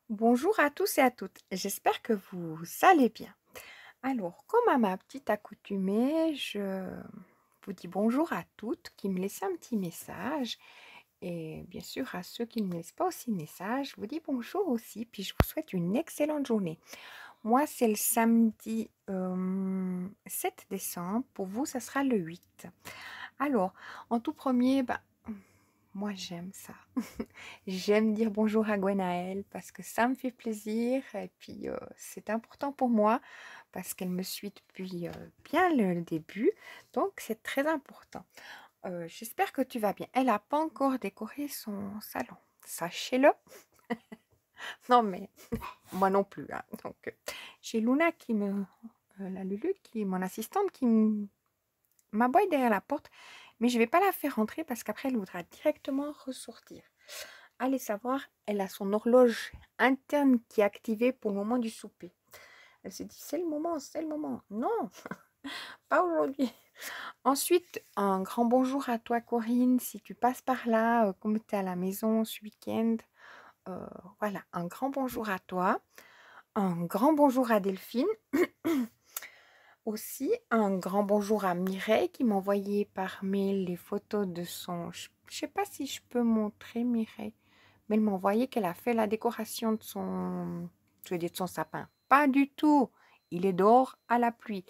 Bonjour à tous et à toutes, j'espère que vous allez bien. Alors, comme à ma petite accoutumée, je vous dis bonjour à toutes qui me laissent un petit message. Et bien sûr, à ceux qui ne me laissent pas aussi de message, je vous dis bonjour aussi, puis je vous souhaite une excellente journée. Moi, c'est le samedi 7 décembre, pour vous, ça sera le 8. Alors, en tout premier, moi, j'aime ça. J'aime dire bonjour à Gwenaëlle parce que ça me fait plaisir et puis c'est important pour moi parce qu'elle me suit depuis bien le début, donc c'est très important. J'espère que tu vas bien. Elle n'a pas encore décoré son salon, sachez-le. Non mais moi non plus, hein. Donc j'ai Luna la Lulu, qui est mon assistante, qui m'aboie derrière la porte, mais je vais pas la faire rentrer parce qu'après elle voudra directement ressortir. Allez savoir, elle a son horloge interne qui est activée pour le moment du souper. Elle se dit, c'est le moment, c'est le moment. Non, pas aujourd'hui. Ensuite, un grand bonjour à toi, Corinne, si tu passes par là, comme tu es à la maison ce week-end. Voilà, un grand bonjour à toi. Un grand bonjour à Delphine. Aussi, un grand bonjour à Mireille qui m'a envoyé par mail les photos de son... Je ne sais pas si je peux montrer Mireille. Mais elle m'a envoyé qu'elle a fait la décoration de son... Je veux dire de son sapin. Pas du tout. Il est dehors à la pluie.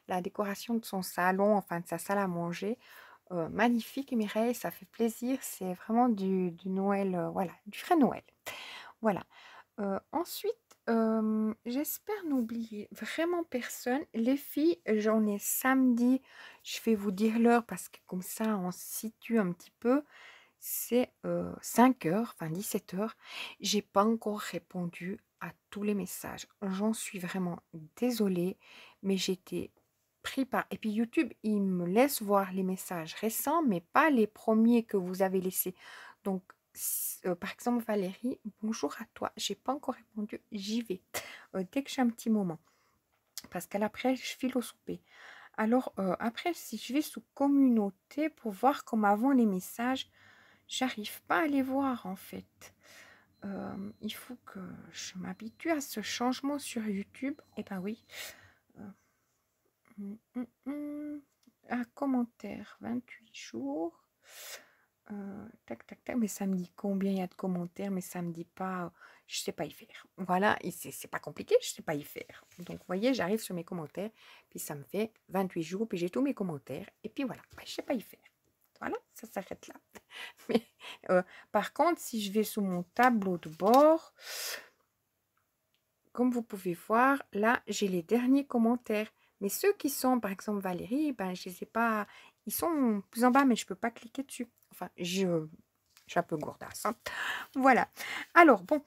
La décoration de son salon, enfin de sa salle à manger. Magnifique, Mireille, ça fait plaisir. C'est vraiment du Noël, voilà, du vrai Noël. Voilà. Ensuite, j'espère n'oublier vraiment personne. Les filles, j'en ai samedi. Je vais vous dire l'heure parce que comme ça, on se situe un petit peu. C'est 5 heures, enfin 17 heures. J'ai pas encore répondu à tous les messages. J'en suis vraiment désolée, mais j'étais pris par... Et puis YouTube, il me laisse voir les messages récents, mais pas les premiers que vous avez laissés. Donc, par exemple, Valérie, bonjour à toi. J'ai pas encore répondu, j'y vais. Dès que j'ai un petit moment. Parce qu'après, je file au souper. Alors, après, si je vais sous communauté pour voir comme avant les messages, j'arrive pas à les voir en fait. Il faut que je m'habitue à ce changement sur YouTube. Eh ben oui. Un commentaire, 28 jours. Tac, tac, tac. Mais ça me dit combien il y a de commentaires, mais ça me dit pas. Je sais pas y faire. Voilà, c'est pas compliqué, je sais pas y faire. Donc, vous voyez, j'arrive sur mes commentaires, puis ça me fait 28 jours, puis j'ai tous mes commentaires, et puis voilà, je sais pas y faire. Voilà, ça s'arrête là. Mais, par contre, si je vais sous mon tableau de bord, comme vous pouvez voir, là, j'ai les derniers commentaires. Mais ceux qui sont, par exemple, Valérie, ben, je ne les ai pas... Ils sont plus en bas, mais je ne peux pas cliquer dessus. Enfin, je suis un peu gourdasse, hein. Voilà. Alors, bon,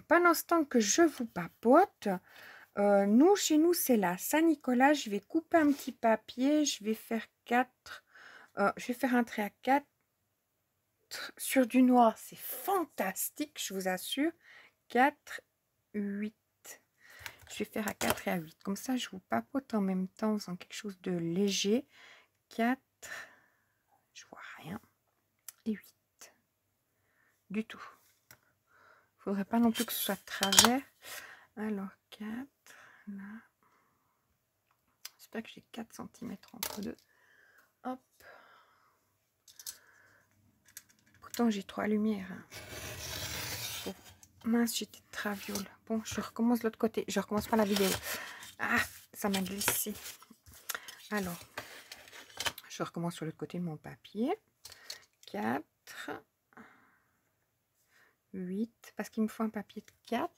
pendant ce temps que je vous papote, nous, chez nous, c'est la Saint-Nicolas. Je vais couper un petit papier. Je vais faire 4... je vais faire un trait à 4 sur du noir. C'est fantastique, je vous assure. 4, 8. Je vais faire à 4 et à 8. Comme ça, je vous papote en même temps en faisant quelque chose de léger. 4, je vois rien. Et 8. Du tout. Il ne faudrait pas non plus que ce soit de travers. Alors, 4, là. J'espère que j'ai 4 cm entre deux. Hop. Pourtant, j'ai 3 lumières. Bon. Mince, j'étais de traviole. Bon, je recommence de l'autre côté. Je recommence pas la vidéo. Ah, ça m'a glissé. Alors, je recommence sur l'autre côté de mon papier. 4, 8, parce qu'il me faut un papier de 4.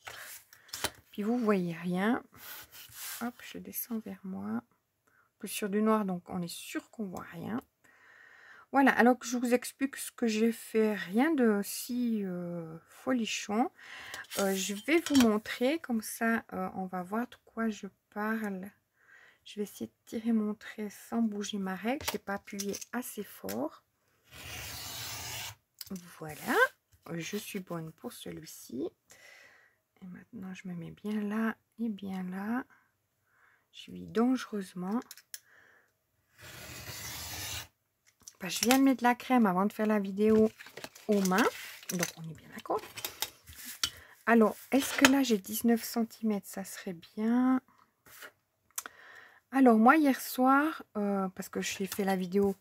Puis vous voyez rien. Hop, je descends vers moi. Plus sur du noir, donc on est sûr qu'on voit rien. Voilà, alors que je vous explique ce que j'ai fait, rien de si folichon. Je vais vous montrer, comme ça on va voir de quoi je parle. Je vais essayer de tirer mon trait sans bouger ma règle. Je n'ai pas appuyé assez fort. Voilà, je suis bonne pour celui-ci. Et maintenant, je me mets bien là et bien là. Je suis dangereusement. Je viens de mettre la crème avant de faire la vidéo aux mains. Donc, on est bien d'accord. Alors, est-ce que là, j'ai 19 centimètres? Ça serait bien. Alors, moi, hier soir, parce que j'ai fait la vidéo,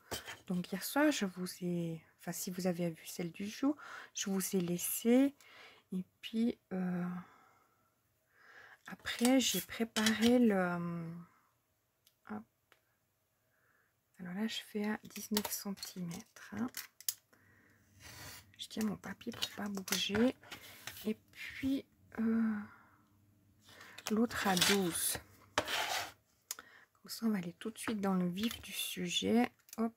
donc hier soir, je vous ai... Enfin, si vous avez vu celle du jour, je vous ai laissé. Et puis, après, j'ai préparé le... hop. Alors là, je fais à 19 centimètres. Je tiens mon papier pour pas bouger. Et puis, l'autre à 12. Comme ça, on va aller tout de suite dans le vif du sujet. Hop.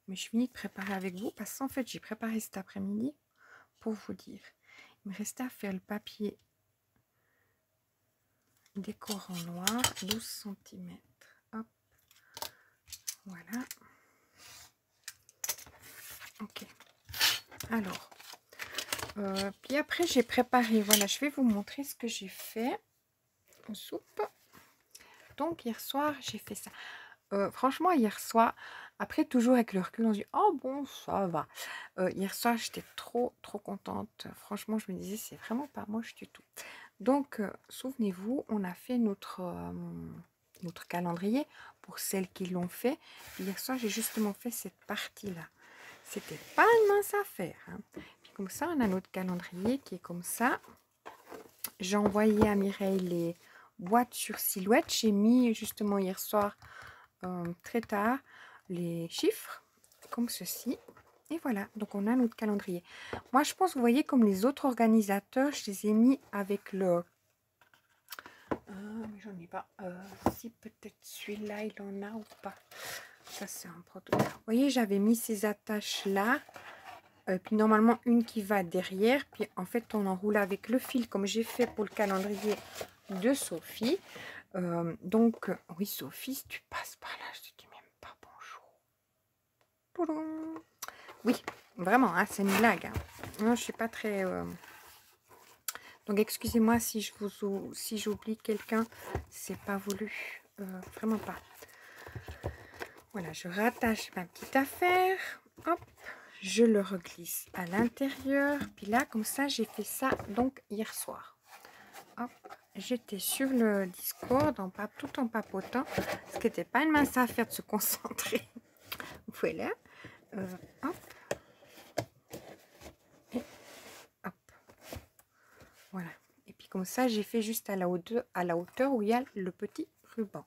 Mais je finis de préparer avec vous parce qu'en fait, j'ai préparé cet après-midi pour vous dire. Il me restait à faire le papier décor en noir, 12 cm. Hop. Voilà. Ok. Alors, puis après, j'ai préparé. Voilà, je vais vous montrer ce que j'ai fait en soupe. Donc, hier soir, j'ai fait ça. Franchement, hier soir, après, toujours avec le recul, on se dit, oh bon, ça va. Hier soir, j'étais trop contente. Franchement, je me disais, c'est vraiment pas moche du tout. Donc, souvenez-vous, on a fait notre calendrier pour celles qui l'ont fait. Hier soir, j'ai justement fait cette partie-là. C'était pas une mince affaire. Hein. Puis comme ça, on a notre calendrier qui est comme ça. J'ai envoyé à Mireille les boîtes sur Silhouette. J'ai mis justement hier soir, très tard, les chiffres, comme ceci. Et voilà, donc on a notre calendrier. Moi, je pense, vous voyez, comme les autres organisateurs, je les ai mis avec le... mais j'en ai pas. Si, peut-être celui-là, il en a ou pas. Ça, c'est un proto. Vous voyez, j'avais mis ces attaches-là. Puis normalement, une qui va derrière. Puis en fait, on enroule avec le fil, comme j'ai fait pour le calendrier de Sophie. Donc, oui, Sophie, si tu passes par là, je te dis même pas bonjour. Pouloum. Oui, vraiment, hein, c'est une blague. Hein. Non, je suis pas très... Donc, excusez-moi si j'oublie quelqu'un. C'est pas voulu. Vraiment pas. Voilà, je rattache ma petite affaire. Hop, je le reglisse à l'intérieur. Puis là, comme ça, j'ai fait ça donc hier soir. Hop, j'étais sur le Discord tout en papotant. Ce qui n'était pas une mince affaire de se concentrer. Voilà. Hop. Et hop. Voilà. Et puis comme ça, j'ai fait juste à la hauteur où il y a le petit ruban.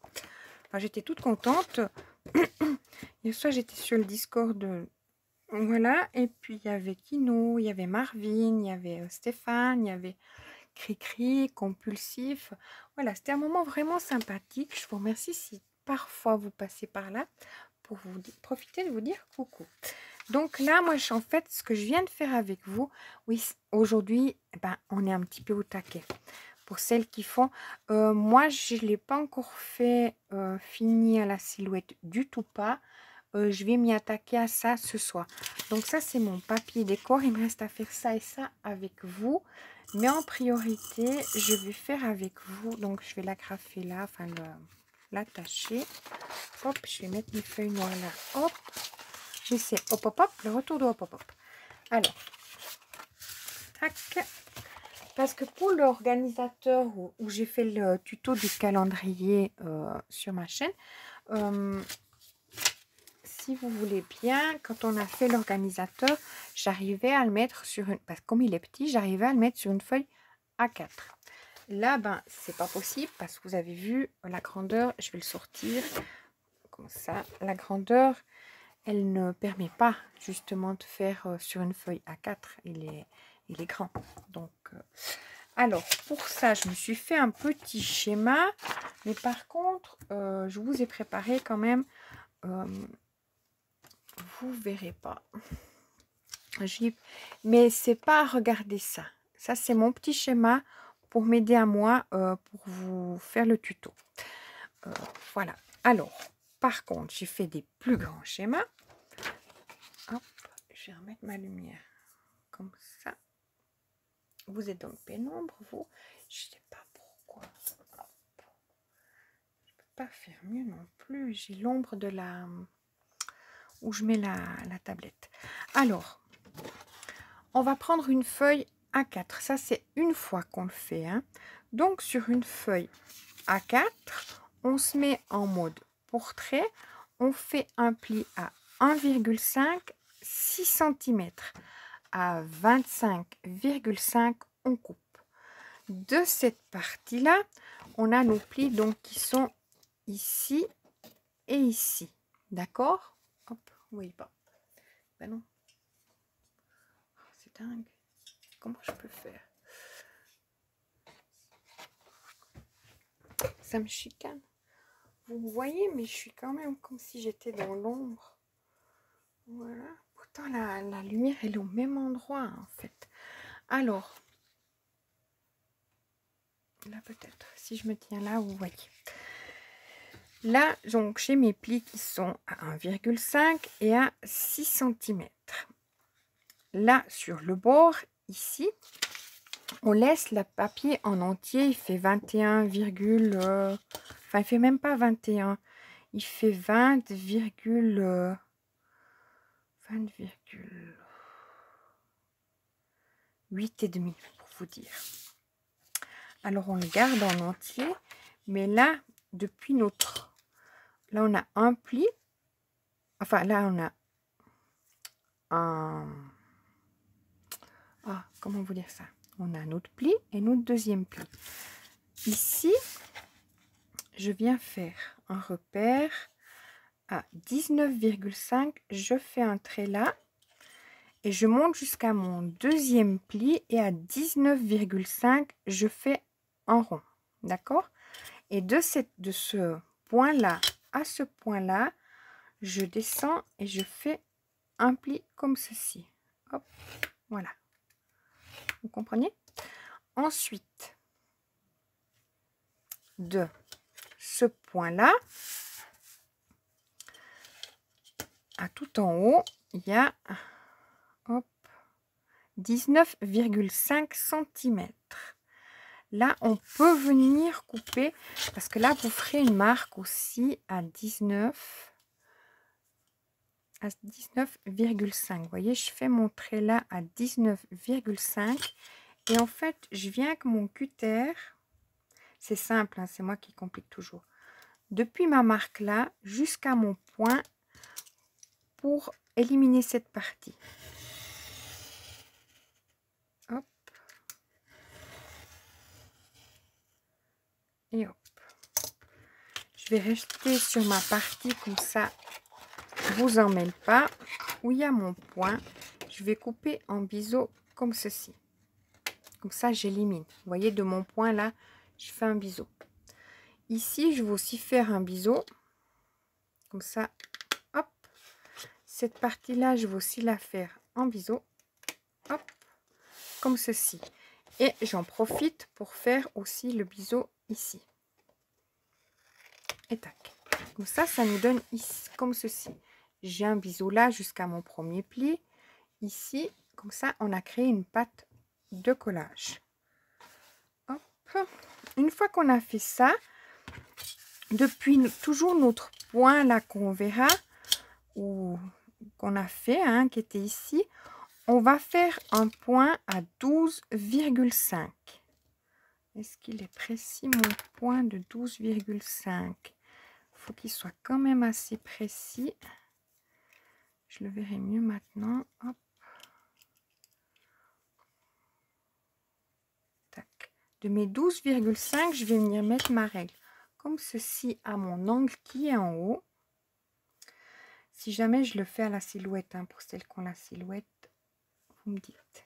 Enfin, j'étais toute contente. Hier soir, j'étais sur le Discord. Voilà. Et puis, il y avait Kino, il y avait Marvin, il y avait Stéphane, il y avait Cricri, Compulsif. Voilà, c'était un moment vraiment sympathique. Je vous remercie si parfois vous passez par là pour vous profiter de vous dire coucou. Donc là, moi, en fait, ce que je viens de faire avec vous, oui, aujourd'hui, ben, on est un petit peu au taquet. Pour celles qui font, moi, je ne l'ai pas encore fait fini à la silhouette du tout pas. Je vais m'y attaquer à ça ce soir. Donc ça, c'est mon papier décor. Il me reste à faire ça et ça avec vous. Mais en priorité, je vais faire avec vous. Donc, je vais l'agrafer là, enfin l'attacher. Hop, je vais mettre mes feuilles noires là. Hop, j'essaie. Hop, hop, hop, le retour de hop, hop, hop. Alors, tac. Parce que pour l'organisateur où j'ai fait le tuto du calendrier sur ma chaîne, si vous voulez bien, quand on a fait l'organisateur, j'arrivais à le mettre sur une... Parce que comme il est petit, j'arrivais à le mettre sur une feuille A4. Là, ben, c'est pas possible parce que vous avez vu la grandeur. Je vais le sortir comme ça. La grandeur, elle ne permet pas justement de faire sur une feuille A4. Il est grand. Donc, alors, pour ça, je me suis fait un petit schéma. Mais par contre, je vous ai préparé quand même... vous verrez pas. Mais c'est pas à regarder ça. Ça, c'est mon petit schéma pour m'aider à moi pour vous faire le tuto. Voilà. Alors, par contre, j'ai fait des plus grands schémas. Hop, je vais remettre ma lumière comme ça. Vous êtes dans le pénombre, vous. Je sais pas pourquoi. Hop. Je peux pas faire mieux non plus. J'ai l'ombre de la... où je mets la tablette. Alors, on va prendre une feuille A4. Ça, c'est une fois qu'on le fait, hein. Donc, sur une feuille A4, on se met en mode portrait. On fait un pli à 1,5, 6 cm. À 25,5, on coupe. De cette partie-là, on a nos plis donc qui sont ici et ici. D'accord? Hop, oui, pas. Ben non. C'est dingue. Comment je peux faire? Ça me chicane. Vous me voyez, mais je suis quand même comme si j'étais dans l'ombre. Voilà. Pourtant, la lumière, elle est au même endroit, en fait. Alors, là, peut-être. Si je me tiens là, vous voyez. Là, donc, j'ai mes plis qui sont à 1,5 et à 6 cm. Là, sur le bord, ici, on laisse le papier en entier. Il fait 21, enfin, il fait même pas 21. Il fait 20,8 et demi, pour vous dire. Alors, on le garde en entier. Mais là, depuis notre... Là, on a un pli. Enfin, là, on a un... Ah, comment vous dire ça? On a notre pli et notre deuxième pli. Ici, je viens faire un repère à 19,5. Je fais un trait là. Et je monte jusqu'à mon deuxième pli. Et à 19,5, je fais un rond. D'accord? Et de ce point-là à ce point-là, je descends et je fais un pli comme ceci. Hop, voilà. Vous comprenez? Ensuite, de ce point-là à tout en haut, il y a 19,5 cm. Là, on peut venir couper parce que là, vous ferez une marque aussi à 19,5. Vous voyez, je fais mon trait là à 19,5 et en fait, je viens avec mon cutter. C'est simple, hein, c'est moi qui complique toujours. Depuis ma marque là jusqu'à mon point pour éliminer cette partie. Hop. Et hop. Je vais rester sur ma partie comme ça, vous en mêle pas. Où il y a mon point, je vais couper en biseau comme ceci. Comme ça, j'élimine. Vous voyez, de mon point là, je fais un biseau. Ici, je vais aussi faire un biseau. Comme ça, hop. Cette partie-là, je vais aussi la faire en biseau. Hop. Comme ceci. Et j'en profite pour faire aussi le biseau ici. Et tac. Comme ça nous donne ici, comme ceci. J'ai un biseau là jusqu'à mon premier pli. Ici, comme ça, on a créé une patte de collage. Hop. Une fois qu'on a fait ça, depuis toujours notre point là qu'on verra, ou qu'on a fait, hein, qui était ici, on va faire un point à 12,5. Est-ce qu'il est précis mon point de 12,5? Il faut qu'il soit quand même assez précis. Je le verrai mieux maintenant. Hop. Tac. De mes 12,5, je vais venir mettre ma règle comme ceci à mon angle qui est en haut. Si jamais je le fais à la silhouette, hein, pour celles qui ont la silhouette, vous me dites.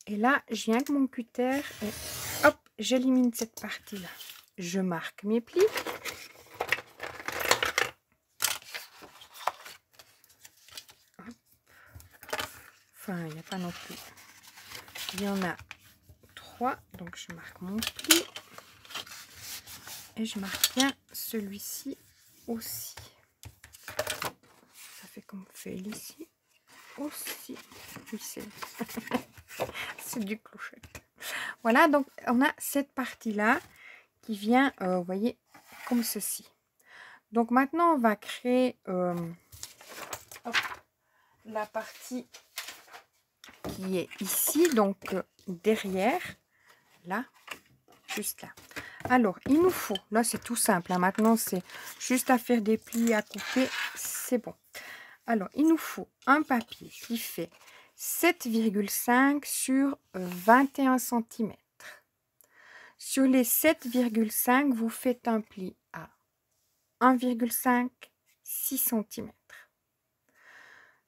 Et là, je viens avec mon cutter et hop, j'élimine cette partie-là. Je marque mes plis. Hop. Enfin, il n'y a pas non plus. Il y en a 3, donc je marque mon pli. Et je marque bien celui-ci aussi. Ça fait comme feuille ici. Aussi. Oui, c'est du clochette. Voilà, donc on a cette partie-là qui vient, vous voyez, comme ceci. Donc maintenant, on va créer hop, la partie qui est ici. Donc derrière, là, juste là. Alors, il nous faut, là c'est tout simple, hein, maintenant c'est juste à faire des plis, à couper, c'est bon. Alors, il nous faut un papier qui fait 7,5 sur 21 cm. Sur les 7,5, vous faites un pli à 1,5, 6 cm.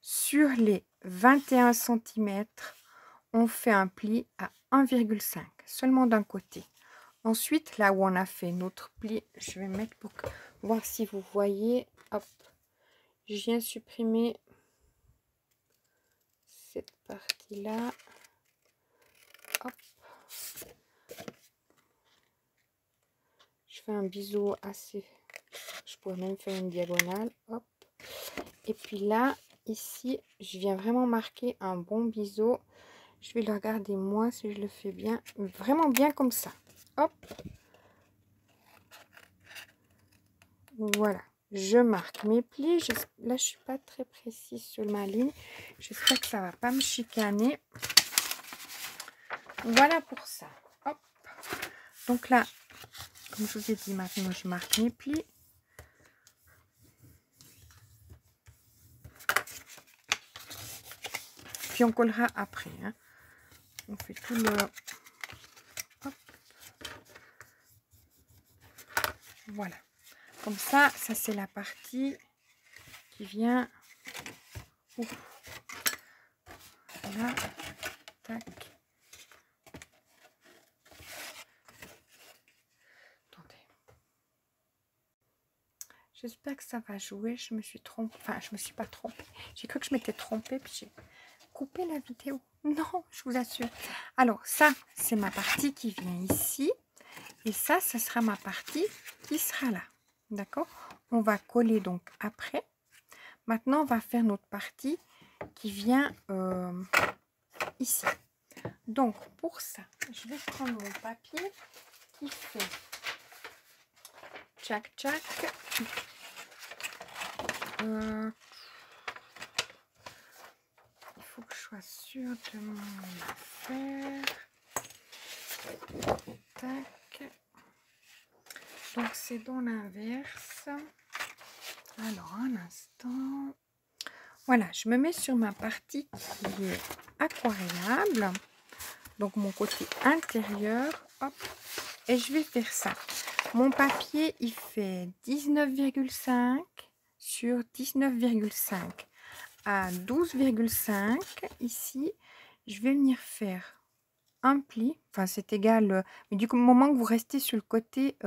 Sur les 21 cm, on fait un pli à 1,5, seulement d'un côté. Ensuite, là où on a fait notre pli, je vais mettre pour voir si vous voyez. Hop, je viens supprimer cette partie-là. Hop. Je fais un biseau assez... Je pourrais même faire une diagonale. Hop. Et puis là, ici, je viens vraiment marquer un bon biseau. Je vais le regarder moi si je le fais bien. Vraiment bien comme ça. Hop. Voilà. Je marque mes plis. Là, je suis pas très précise sur ma ligne. J'espère que ça va pas me chicaner. Voilà pour ça. Hop. Donc là, comme je vous ai dit, maintenant, je marque mes plis. Puis on collera après. Hein. On fait tout le... Hop. Voilà. Comme ça c'est la partie qui vient... Ouf. Là. Tac. Attendez. J'espère que ça va jouer. Je me suis trompée. Enfin, je me suis pas trompée. J'ai cru que je m'étais trompée. Puis j'ai coupé la vidéo. Non, je vous assure. Alors, ça, c'est ma partie qui vient ici. Et ça sera ma partie qui sera là. D'accord? On va coller donc après. Maintenant, on va faire notre partie qui vient ici. Donc, pour ça, je vais prendre mon papier qui fait tchac tchac. Il faut que je sois sûre de mon affaire. Tac. Donc, c'est dans l'inverse. Alors, un instant. Voilà, je me mets sur ma partie qui est aquarellable. Donc, mon côté intérieur. Hop. Et je vais faire ça. Mon papier, il fait 19,5 sur 19,5 à 12,5. Ici, je vais venir faire un pli. Enfin, c'est égal. Mais du moment que vous restez sur le côté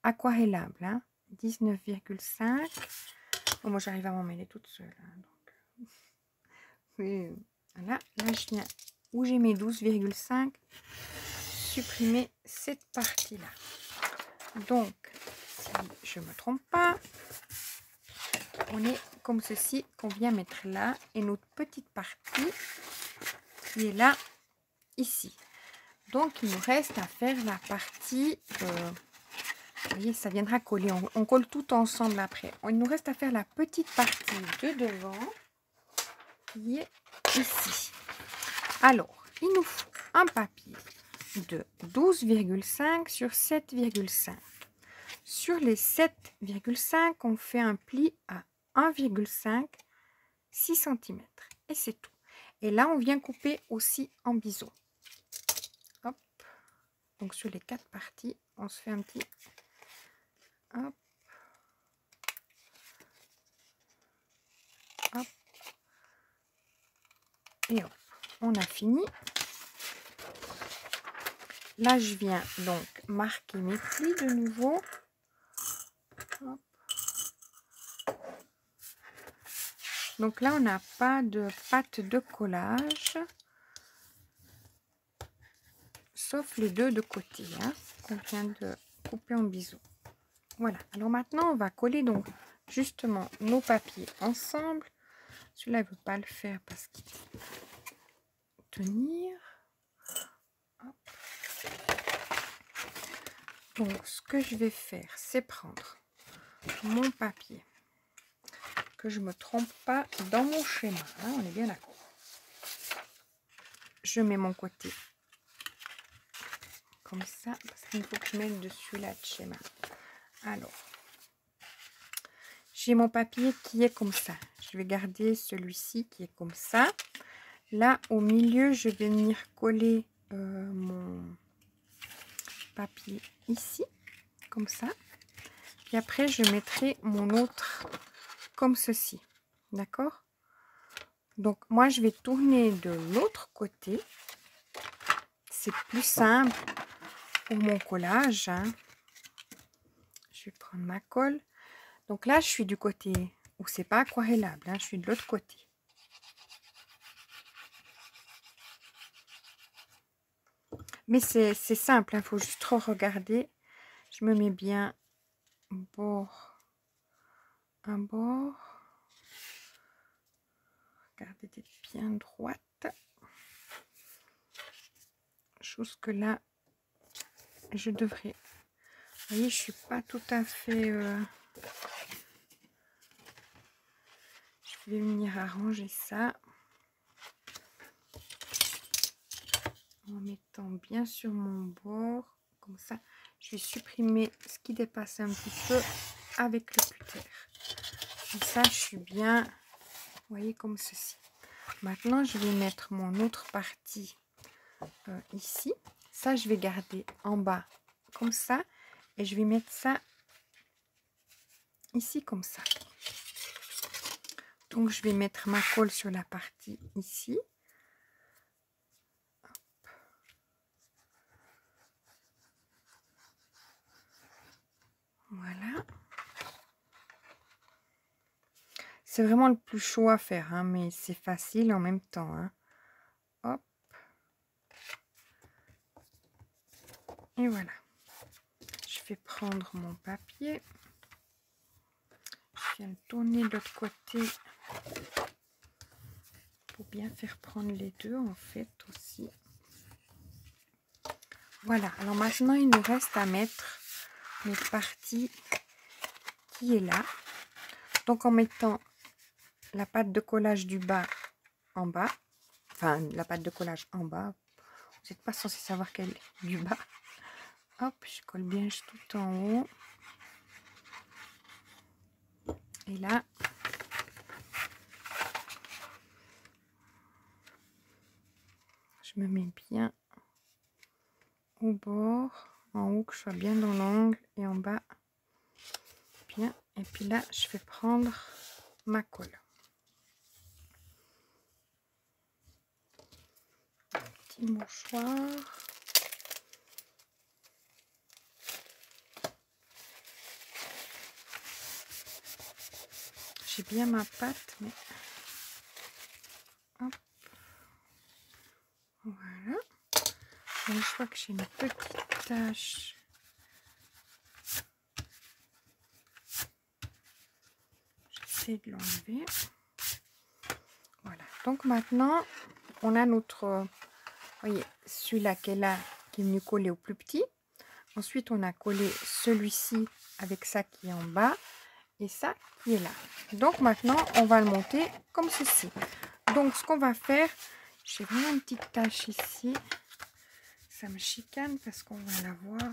aquarellable. Hein, 19,5. Bon, moi, j'arrive à m'en mêler toute seule. Hein, donc. Oui, voilà. Là, je viens où j'ai mes 12,5. Supprimer cette partie-là. Donc, si je ne me trompe pas, on est comme ceci qu'on vient mettre là. Et notre petite partie qui est là, ici. Donc, il nous reste à faire la partie... vous voyez, ça viendra coller. On colle tout ensemble après. Il nous reste à faire la petite partie de devant qui est ici. Alors, il nous faut un papier de 12,5 sur 7,5. Sur les 7,5, on fait un pli à 1,5, 6 cm. Et c'est tout. Et là, on vient couper aussi en biseau. Hop. Donc, sur les 4 parties, on se fait un petit... Hop. Hop. Et hop. On a fini. Là, je viens donc marquer mes plis de nouveau. Hop. Donc là, on n'a pas de pâte de collage. Sauf les deux de côté, hein, qu'on vient de couper en biseau. Voilà. Alors maintenant, on va coller donc justement nos papiers ensemble. Celui-là, il ne veut pas le faire parce qu'il tenir. Hop. Donc, ce que je vais faire, c'est prendre mon papier. Que je ne me trompe pas dans mon schéma. Hein, on est bien d'accord. Je mets mon côté comme ça, parce qu'il faut que je mette dessus la schéma. Alors, j'ai mon papier qui est comme ça. Je vais garder celui-ci qui est comme ça. Là, au milieu, je vais venir coller mon papier ici, comme ça. Puis après, je mettrai mon autre comme ceci. D'accord? Donc, moi, je vais tourner de l'autre côté. C'est plus simple pour mon collage. Hein. Je vais prendre ma colle. Donc là, je suis du côté où c'est pas aquarellable. Hein. Je suis de l'autre côté. Mais c'est simple. Il faut juste regarder. Je me mets bien bord à bord. Regardez d'être bien droite. Chose que là, je devrais. Vous voyez, je suis pas tout à fait. Je vais venir arranger ça. En mettant bien sur mon bord. Comme ça, je vais supprimer ce qui dépasse un petit peu avec le cutter. Comme ça, je suis bien. Vous voyez, comme ceci. Maintenant, je vais mettre mon autre partie ici. Ça, je vais garder en bas comme ça. Et je vais mettre ça ici comme ça. Donc, je vais mettre ma colle sur la partie ici. Hop. Voilà. C'est vraiment le plus chaud à faire, hein, mais c'est facile en même temps. Hein. Hop. Et voilà. Je vais prendre mon papier. Je viens le tourner de l'autre côté pour bien faire prendre les deux en fait aussi. Voilà. Alors maintenant, il nous reste à mettre notre partie qui est là. Donc en mettant la pâte de collage du bas en bas. Enfin, la pâte de collage en bas. Vous n'êtes pas censé savoir qu'elle est du bas. Hop, je colle bien tout en haut. Et là, je me mets bien au bord, en haut, que je sois bien dans l'angle, et en bas, bien. Et puis là, je vais prendre ma colle. Un petit mouchoir. J'ai bien ma pâte, mais... Hop. Voilà. Et je vois que j'ai une petite tache. J'essaie de l'enlever. Voilà. Donc maintenant, on a notre... Vous voyez, celui-là qui est là, qui est venu coller au plus petit. Ensuite, on a collé celui-ci avec ça qui est en bas. Et ça qui est là. Donc maintenant, on va le monter comme ceci. Donc ce qu'on va faire, j'ai vraiment une petite tache ici. Ça me chicane parce qu'on va la voir.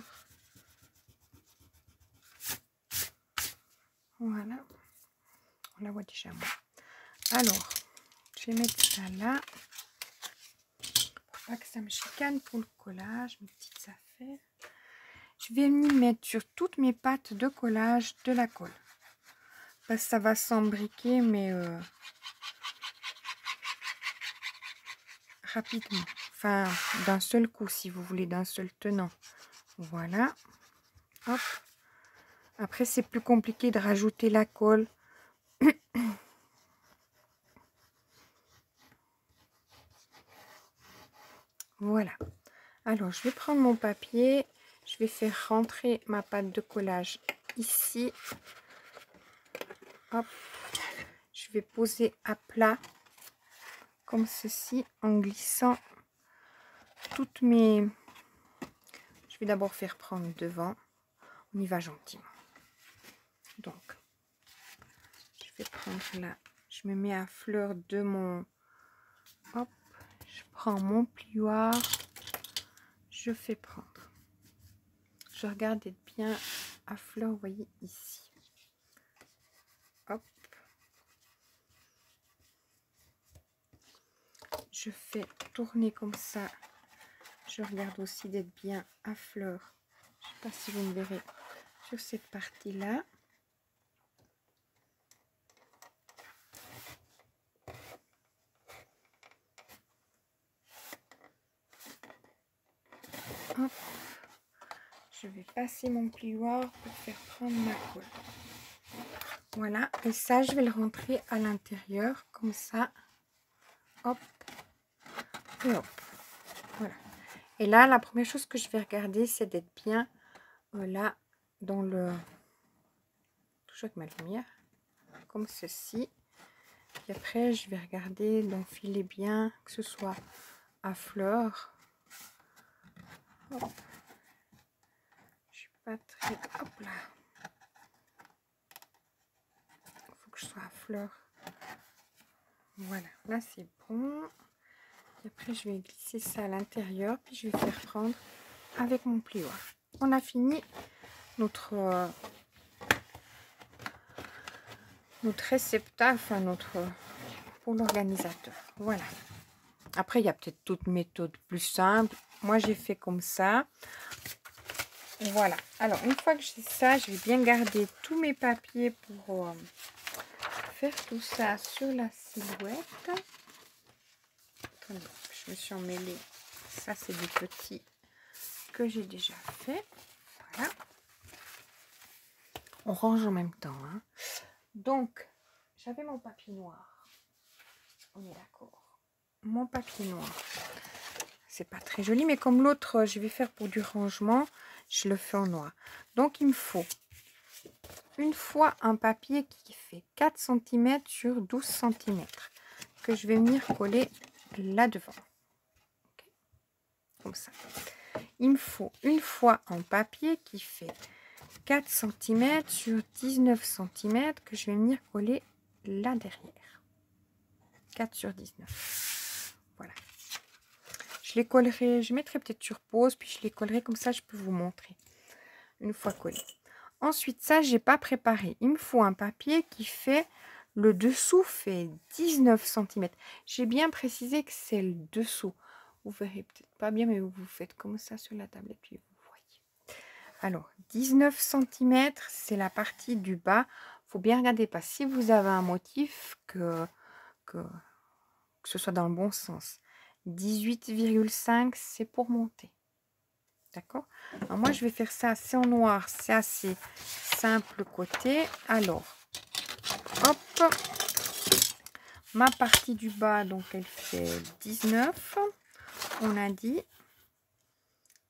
Voilà. On la voit déjà moins. Alors, je vais mettre ça là. Pour pas que ça me chicane pour le collage, mes petites affaires. Je vais venir mettre sur toutes mes pattes de collage de la colle. Parce que ça va s'embriquer, mais rapidement. Enfin, d'un seul coup, si vous voulez, d'un seul tenant. Voilà. Hop. Après, c'est plus compliqué de rajouter la colle. Voilà. Alors, je vais prendre mon papier. Je vais faire rentrer ma pâte de collage ici. Hop. Je vais poser à plat comme ceci en glissant toutes mes... Je vais d'abord faire prendre devant. On y va gentiment. Donc, je vais prendre là. Je me mets à fleur de mon... Hop. Je prends mon plioir. Je fais prendre. je regarde d'être bien à fleur, vous voyez ici. Hop. Je fais tourner comme ça. Je regarde aussi d'être bien à fleur. Je ne sais pas si vous me verrez sur cette partie-là. Hop. Je vais passer mon plioir pour faire prendre ma colle. Voilà, et ça, je vais le rentrer à l'intérieur, comme ça. Hop, et hop. Voilà. Et là, la première chose que je vais regarder, c'est d'être bien là, dans le... toujours avec ma lumière, comme ceci. Et après, je vais regarder d'enfiler bien, que ce soit à fleur. Hop. Je suis pas très... Hop là. Il faut que je sois à fleur. Voilà, là c'est bon. Et après, je vais glisser ça à l'intérieur, puis je vais faire prendre avec mon plioir. On a fini notre réceptacle, enfin pour l'organisateur. Voilà. Après, il y a peut-être d'autres méthodes plus simples. Moi, j'ai fait comme ça. Voilà. Alors, une fois que j'ai ça, je vais bien garder tous mes papiers pour faire tout ça sur la silhouette. Attendez, je me suis emmêlée. Ça, c'est du petit que j'ai déjà fait. Voilà. On range en même temps. Hein. Donc, j'avais mon papier noir. On est d'accord. Mon papier noir. C'est pas très joli, mais comme l'autre, je vais faire pour du rangement, je le fais en noir. Donc, il me faut une fois un papier qui fait 4 cm sur 12 cm que je vais venir coller là devant. Okay. Comme ça. Il me faut une fois un papier qui fait 4 cm sur 19 cm que je vais venir coller là derrière. 4 sur 19. Voilà. Je les collerai, je mettrai peut-être sur pause, puis je les collerai comme ça, je peux vous montrer. Une fois collé. Ensuite, ça, j'ai pas préparé. Il me faut un papier qui fait, le dessous fait 19 cm. J'ai bien précisé que c'est le dessous. Vous verrez peut-être pas bien, mais vous faites comme ça sur la tablette, puis vous voyez. Alors, 19 cm, c'est la partie du bas. Il faut bien regarder, parce que si vous avez un motif, que ce soit dans le bon sens. 18,5, c'est pour monter. D'accord? Alors moi, je vais faire ça, c'est en noir, c'est assez simple côté. Alors, hop, ma partie du bas, donc elle fait 19, on a dit.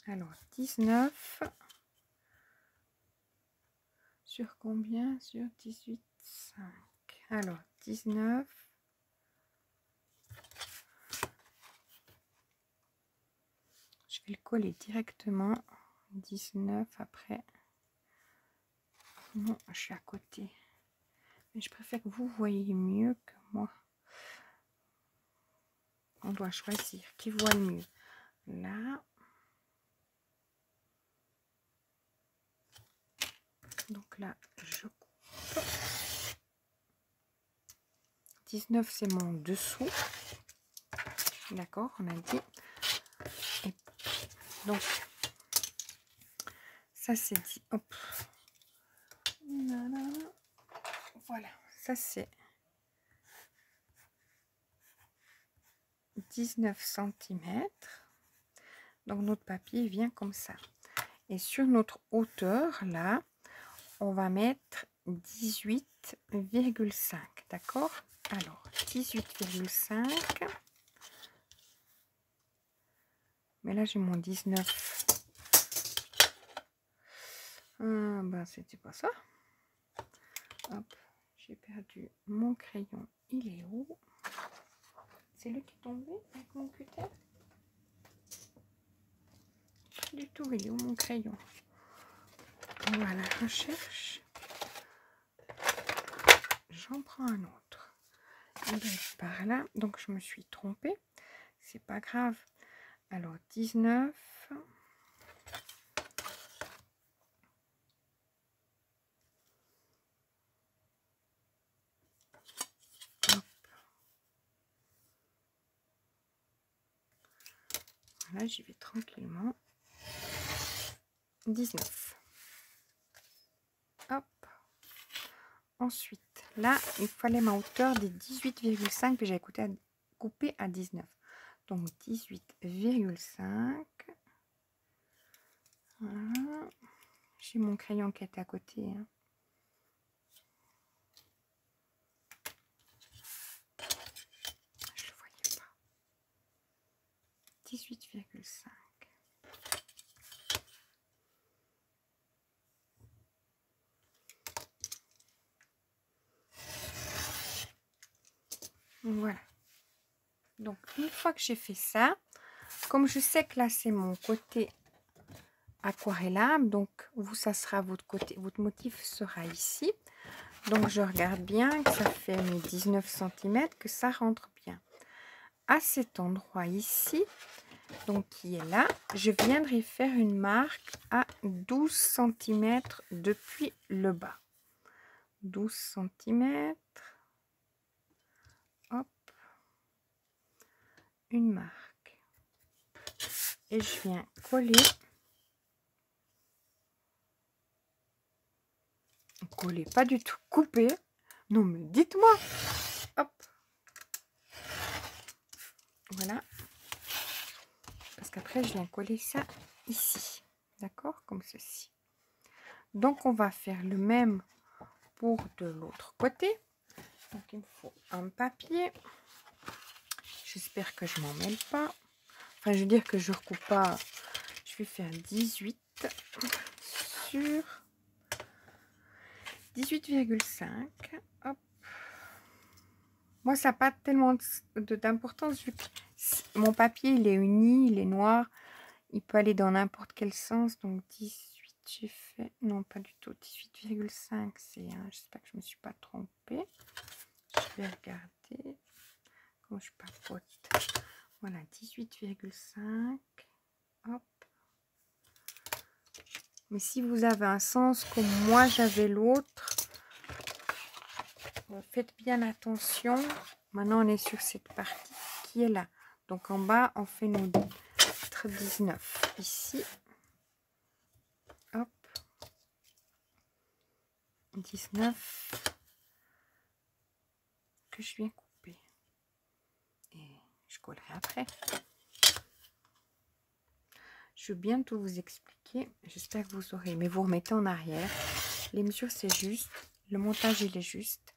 Alors, 19 sur combien? Sur 18,5. Alors, 19. Je vais le coller directement. 19 après. Non, je suis à côté. Mais je préfère que vous voyez mieux que moi. On doit choisir qui voit le mieux. Là. Donc là, je coupe. 19, c'est mon dessous. D'accord, on a dit. Et donc, ça c'est dit. Hop. Voilà, ça c'est 19 cm. Donc notre papier vient comme ça. Et sur notre hauteur, là, on va mettre 18,5. D'accord? Alors, 18,5. Mais là, j'ai mon 19. Ben, c'était pas ça. Hop, j'ai perdu mon crayon. Il est où? C'est lui qui est tombé avec mon cutter? Pas du tout, il est où mon crayon? Voilà, je cherche. J'en prends un autre. Il doit être par là. Donc, je me suis trompée. C'est pas grave. Alors, 19. Là, j'y vais tranquillement. 19. Hop. Ensuite, là, il fallait ma hauteur des 18,5 que j'ai coupé à 19. Donc 18,5. Voilà. J'ai mon crayon qui est à côté. Hein. Je le voyais pas. 18,5. Voilà. Donc, une fois que j'ai fait ça, comme je sais que là, c'est mon côté aquarellable, donc vous, ça sera votre côté, votre motif sera ici. Donc, je regarde bien que ça fait mes 19 cm, que ça rentre bien. À cet endroit ici, donc qui est là, je viendrai faire une marque à 12 cm depuis le bas. 12 cm. Hop. Une marque. Et je viens coller. Coller, pas du tout couper. Non, mais dites-moi. Hop. Voilà. Parce qu'après, je viens coller ça ici. D'accord? Comme ceci. Donc, on va faire le même pour de l'autre côté. Donc, il me faut un papier. J'espère que je m'en mêle pas. Enfin, je veux dire que je recoupe pas. Je vais faire 18 sur 18,5. Hop. Moi, ça n'a pas tellement d'importance vu que mon papier, il est uni, il est noir. Il peut aller dans n'importe quel sens. Donc, 18, j'ai fait... Non, pas du tout. 18,5, c'est... J'espère que je ne me suis pas trompée. Je vais regarder. Comment je papote. Voilà, 18,5. Hop. Mais si vous avez un sens comme moi, j'avais l'autre, faites bien attention. Maintenant, on est sur cette partie qui est là. Donc, en bas, on fait nos 19 ici. Hop. 19 que je viens couper. Et je collerai après. Je vais bientôt vous expliquer. J'espère que vous aurez. Mais vous remettez en arrière. Les mesures, c'est juste. Le montage, il est juste.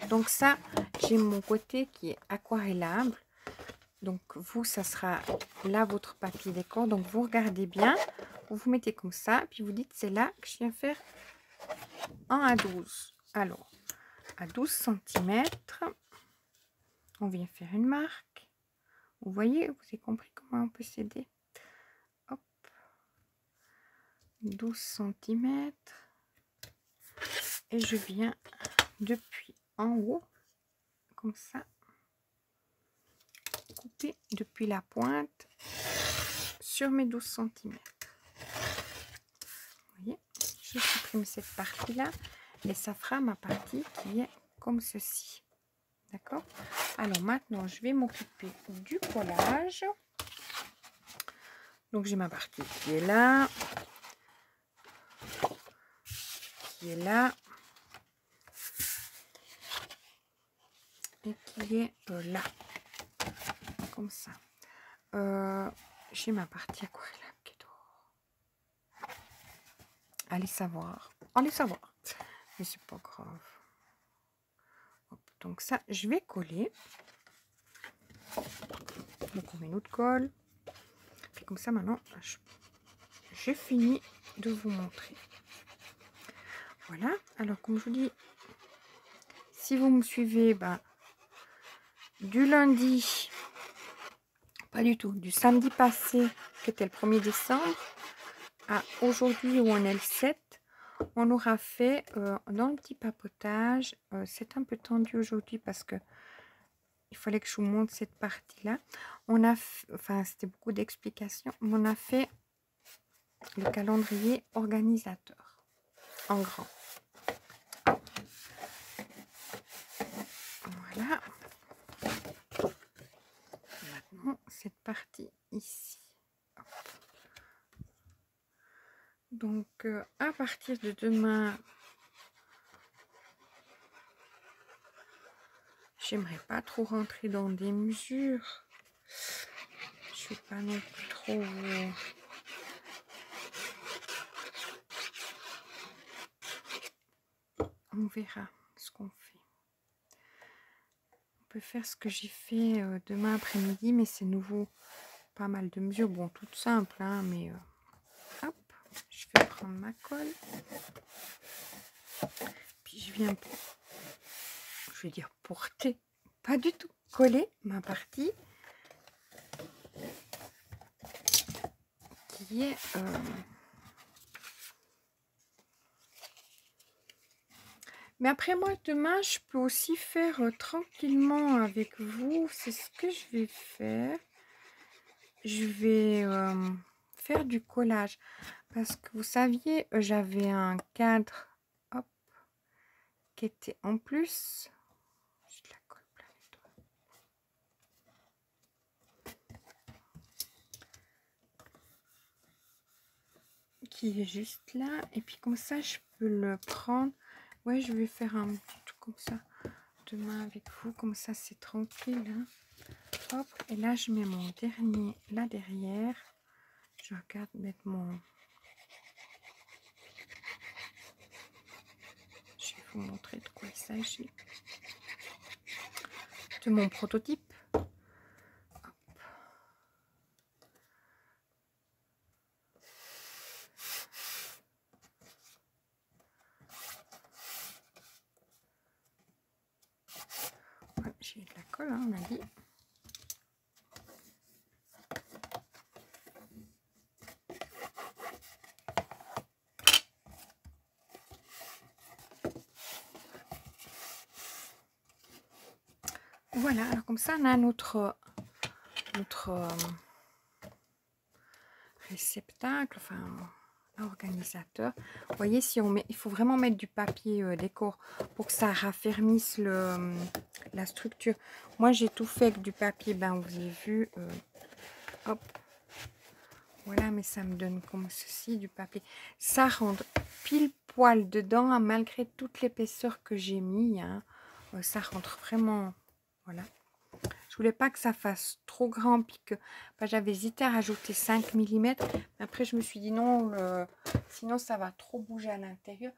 Donc ça, j'ai mon côté qui est aquarellable. Donc vous, ça sera là votre papier décor. Donc vous regardez bien. Vous vous mettez comme ça. Puis vous dites, c'est là que je viens faire 1 à 12. Alors, à 12 cm, on vient faire une marque. Vous voyez, vous avez compris comment on peut s'aider. Hop. 12 cm. Et je viens depuis en haut, comme ça, couper depuis la pointe sur mes 12 cm. Vous voyez, je supprime cette partie-là et ça fera ma partie qui est comme ceci. D'accord? Alors maintenant, je vais m'occuper du collage. Donc j'ai ma partie qui est là, et qui est là, comme ça. J'ai ma partie aquarellable qui est dehors. Allez savoir, mais c'est pas grave. Hop, donc ça, je vais coller. Donc on met notre colle. Puis comme ça, maintenant, j'ai fini de vous montrer. Voilà. Alors comme je vous dis, si vous me suivez, du lundi, pas du tout, du samedi passé, qui était le 1er décembre, à aujourd'hui où on est le 7, on aura fait dans le petit papotage. C'est un peu tendu aujourd'hui parce que il fallait que je vous montre cette partie-là. On a, enfin, c'était beaucoup d'explications. On a fait le calendrier organisateur en grand. Voilà. Maintenant, cette partie ici. Donc, à partir de demain, j'aimerais pas trop rentrer dans des mesures. Je suis pas non plus trop... On verra ce qu'on fait. On peut faire ce que j'ai fait demain après-midi, mais c'est nouveau. Pas mal de mesures. Bon, toutes simples, hein, mais... hop, je vais prendre ma colle. Puis je viens... Je vais dire porter. Pas du tout. Coller ma partie. Qui est... Mais après moi, demain, je peux aussi faire tranquillement avec vous. C'est ce que je vais faire. Je vais faire du collage. Parce que vous saviez, j'avais un cadre hop, qui était en plus. J'ai de la colle plein les doigts. Qui est juste là. Et puis comme ça, je peux le prendre. Ouais, je vais faire un petit truc comme ça. Demain avec vous. Comme ça, c'est tranquille. Hein. Hop, et là je mets mon dernier là derrière. Je regarde mettre mon... Je vais vous montrer de quoi il s'agit. De mon prototype. Hop. Ouais, j'ai de la colle, hein, on a dit. Voilà, alors comme ça on a notre réceptacle, enfin organisateur. Vous voyez, si on met, il faut vraiment mettre du papier décor pour que ça raffermisse la structure. Moi j'ai tout fait avec du papier, ben vous avez vu, hop, voilà, mais ça me donne comme ceci du papier. Ça rentre pile poil dedans, hein, malgré toute l'épaisseur que j'ai mis, hein, ça rentre vraiment, voilà. Je voulais pas que ça fasse trop grand, puis que j'avais hésité à rajouter 5 mm. Mais après, je me suis dit non, sinon ça va trop bouger à l'intérieur.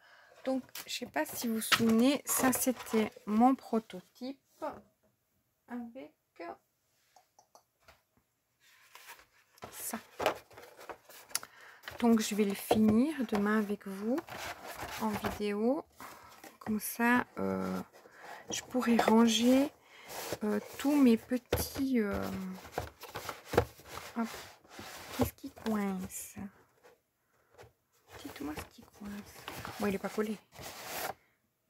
Donc, je sais pas si vous vous souvenez, ça c'était mon prototype avec ça. Donc, je vais le finir demain avec vous en vidéo. Comme ça, je pourrai ranger tous mes petits... qu'est-ce qui coince? Dites-moi ce qui coince. Bon, il n'est pas collé.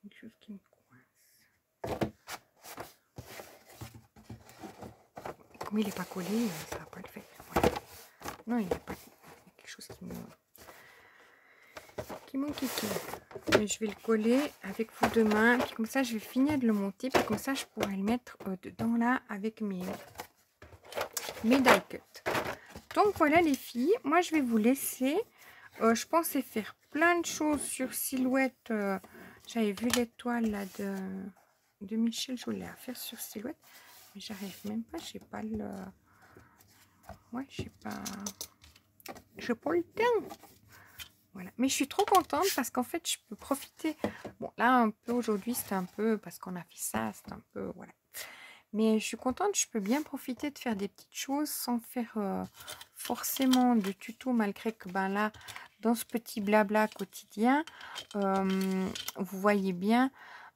Une chose qui me coince. Comme il n'est pas collé, ça va pas le faire. Voilà. Non, il n'y a pas quelque chose qui m'enquiquine. Mais je vais le coller avec vous demain. Puis comme ça, je vais finir de le monter. Puis comme ça, je pourrai le mettre dedans là avec mes die cut. Donc voilà les filles, moi je vais vous laisser. Je pensais faire plein de choses sur Silhouette. J'avais vu l'étoile là de Michel, je voulais la faire sur Silhouette. Mais j'arrive même pas, je sais pas le... Ouais, je sais pas... Je pas le temps. Voilà, mais je suis trop contente parce qu'en fait je peux profiter. Bon là un peu aujourd'hui c'est un peu parce qu'on a fait ça, c'est un peu... Voilà. Mais je suis contente, je peux bien profiter de faire des petites choses sans faire forcément de tuto, malgré que ben là, dans ce petit blabla quotidien, vous voyez bien,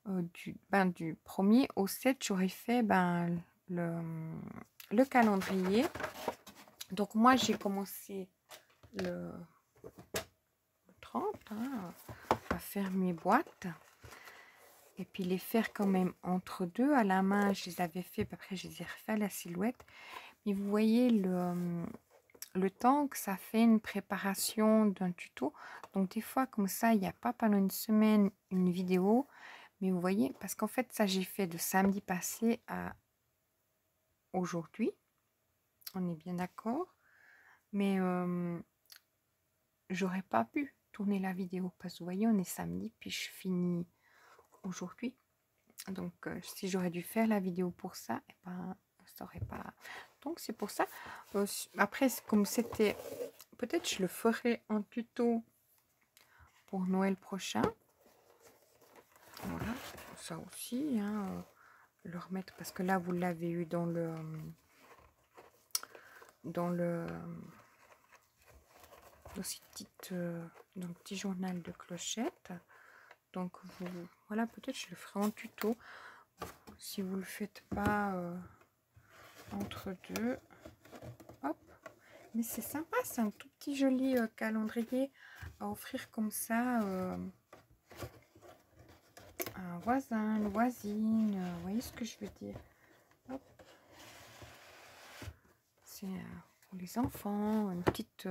du 1er au 7, j'aurais fait le calendrier. Donc moi, j'ai commencé le 30 hein, à faire mes boîtes. Et puis les faire quand même entre deux à la main, je les avais fait, après je les ai refait à la Silhouette. Mais vous voyez le temps que ça fait une préparation d'un tuto. Donc des fois comme ça, il n'y a pas pendant une semaine une vidéo. Mais vous voyez, parce qu'en fait ça j'ai fait de samedi passé à aujourd'hui. On est bien d'accord. Mais j'aurais pas pu. tourner la vidéo parce que vous voyez, on est samedi, puis je finis aujourd'hui. Donc, si j'aurais dû faire la vidéo pour ça, eh ben, ça aurait pas. Donc, c'est pour ça. Après, comme c'était, peut-être je le ferai en tuto pour Noël prochain. Voilà, ça aussi, hein, le remettre parce que là, vous l'avez eu dans le dans le dans le petit journal de Clochette. Donc vous, voilà, peut-être je le ferai en tuto si vous le faites pas entre deux. Hop, mais c'est sympa, c'est un tout petit joli calendrier à offrir comme ça à un voisin, une voisine, vous voyez ce que je veux dire. Hop. C'est pour les enfants, une petite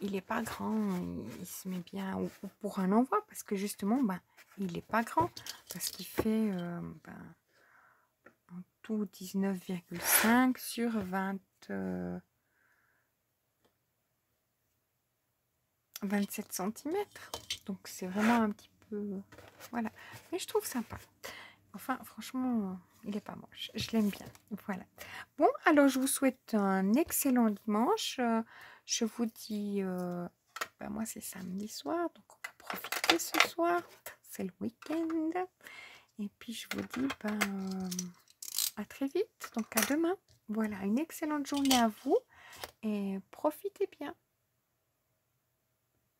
il n'est pas grand, il se met bien, ou pour un envoi, parce que justement, ben, il n'est pas grand, parce qu'il fait ben, en tout 19,5 sur 27 cm. Donc c'est vraiment un petit peu... voilà. Mais je trouve sympa. Enfin, franchement, il n'est pas moche. Je l'aime bien. Voilà. Bon, alors je vous souhaite un excellent dimanche. Je vous dis... ben, moi, c'est samedi soir, donc on va profiter ce soir. C'est le week-end. Et puis, je vous dis ben, à très vite. Donc, à demain. Voilà, une excellente journée à vous. Et profitez bien.